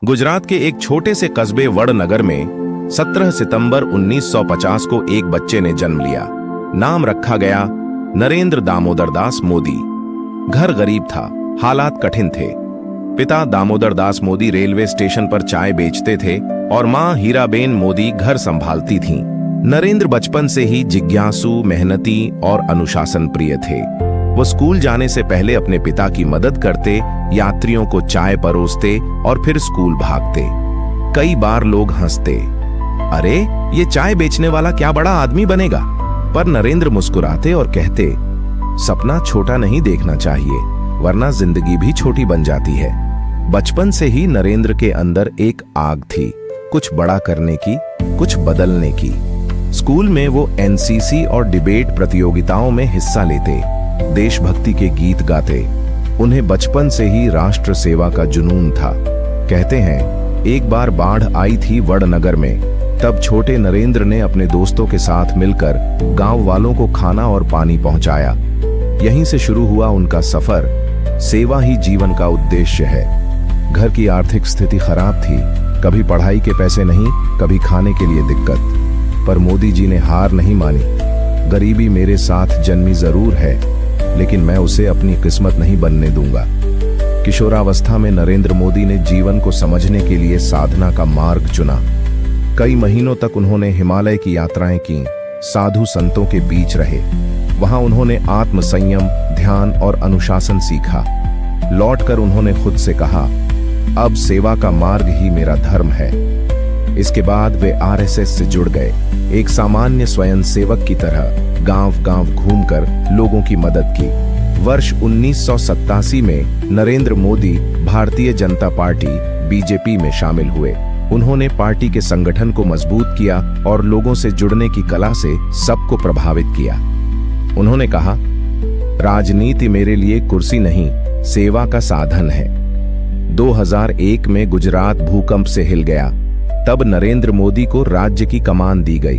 गुजरात के एक छोटे से कस्बे वडनगर में 17 सितंबर 1950 को एक बच्चे ने जन्म लिया। नाम रखा गया नरेंद्र दामोदर दास मोदी। घर गरीब था, हालात कठिन थे। पिता दामोदर दास मोदी रेलवे स्टेशन पर चाय बेचते थे और मां हीराबेन मोदी घर संभालती थीं। नरेंद्र बचपन से ही जिज्ञासु, मेहनती और अनुशासन प्रिय थे। वो स्कूल जाने से पहले अपने पिता की मदद करते, यात्रियों को चाय परोसते और फिर स्कूल भागते। कई बार लोग हंसते, अरे ये चाय बेचने वाला क्या बड़ा आदमी बनेगा। पर नरेंद्र मुस्कुराते और कहते, सपना छोटा नहीं देखना चाहिए, वरना जिंदगी भी छोटी बन जाती है। बचपन से ही नरेंद्र के अंदर एक आग थी, कुछ बड़ा करने की, कुछ बदलने की। स्कूल में वो एनसीसी और डिबेट प्रतियोगिताओं में हिस्सा लेते, देशभक्ति के गीत गाते। उन्हें बचपन से ही राष्ट्र सेवा का जुनून था। कहते हैं, एक बार बाढ़ आई थी वडनगर में। तब छोटे नरेंद्र ने अपने दोस्तों के साथ मिलकर गांव वालों को खाना और पानी पहुंचाया। यहीं से शुरू हुआ उनका सफर। सेवा ही जीवन का उद्देश्य है। घर की आर्थिक स्थिति खराब थी, कभी पढ़ाई के पैसे नहीं, कभी खाने के लिए दिक्कत। पर मोदी जी ने हार नहीं मानी। गरीबी मेरे साथ जन्मी जरूर है, लेकिन मैं उसे अपनी किस्मत नहीं बनने दूंगा। किशोरावस्था में नरेंद्र मोदी ने जीवन को समझने के लिए साधना का मार्ग चुना। कई महीनों तक उन्होंने हिमालय की यात्राएं की, साधु संतों के बीच रहे। वहां उन्होंने आत्म संयम, ध्यान और अनुशासन सीखा। लौटकर उन्होंने खुद से कहा, अब सेवा का मार्ग ही मेरा धर्म है। इसके बाद वे आरएसएस से जुड़ गए। एक सामान्य स्वयंसेवक की तरह गांव-गांव घूमकर लोगों की मदद की। वर्ष 1987 में नरेंद्र मोदी भारतीय जनता पार्टी बीजेपी में शामिल हुए। उन्होंने पार्टी के संगठन को मजबूत किया और लोगों से जुड़ने की कला से सबको प्रभावित किया। उन्होंने कहा, राजनीति मेरे लिए कुर्सी नहीं, सेवा का साधन है। 2001 में गुजरात भूकंप से हिल गया। तब नरेंद्र मोदी को राज्य की कमान दी गई।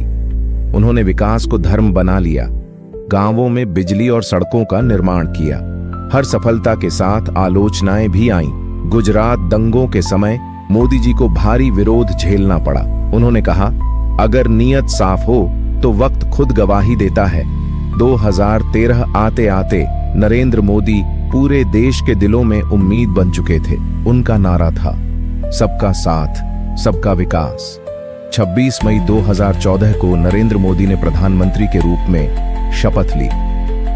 उन्होंने विकास को धर्म बना लिया, गांवों में बिजली और सड़कों का निर्माण किया। हर सफलता के साथ आलोचनाएं भी आईं। गुजरात दंगों के समय मोदी जी को भारी विरोध झेलना पड़ा। उन्होंने कहा, अगर नीयत साफ हो तो वक्त खुद गवाही देता है। 2013 आते आते नरेंद्र मोदी पूरे देश के दिलों में उम्मीद बन चुके थे। उनका नारा था, सबका साथ, सबका विकास। 26 मई 2014 को नरेंद्र मोदी ने प्रधानमंत्री के रूप में शपथ ली।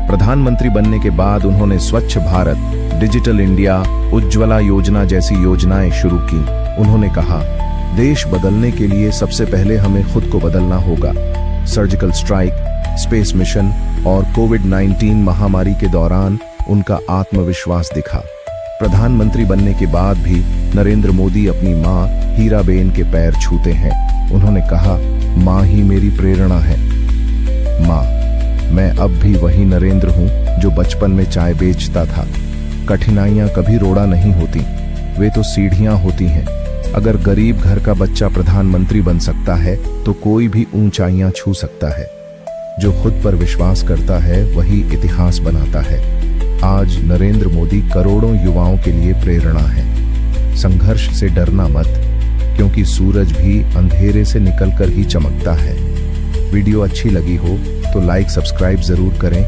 प्रधानमंत्री बनने के बाद उन्होंने स्वच्छ भारत, डिजिटल इंडिया, उज्ज्वला योजना जैसी योजनाएं शुरू की। उन्होंने कहा, देश बदलने के लिए सबसे पहले हमें खुद को बदलना होगा। सर्जिकल स्ट्राइक, स्पेस मिशन और कोविड-19 महामारी के दौरान उनका आत्मविश्वास दिखा। प्रधानमंत्री बनने के बाद भी नरेंद्र मोदी अपनी मां हीराबेन के पैर छूते हैं। उन्होंने कहा, मां ही मेरी प्रेरणा है। मां, मैं अब भी वही नरेंद्र हूं जो बचपन में चाय बेचता था। कठिनाइयां कभी रोड़ा नहीं होती, वे तो सीढ़ियां होती हैं। अगर गरीब घर का बच्चा प्रधानमंत्री बन सकता है तो कोई भी ऊंचाइयां छू सकता है। जो खुद पर विश्वास करता है वही इतिहास बनाता है। आज नरेंद्र मोदी करोड़ों युवाओं के लिए प्रेरणा है। संघर्ष से डरना मत, क्योंकि सूरज भी अंधेरे से निकलकर ही चमकता है। वीडियो अच्छी लगी हो तो लाइक, सब्सक्राइब जरूर करें।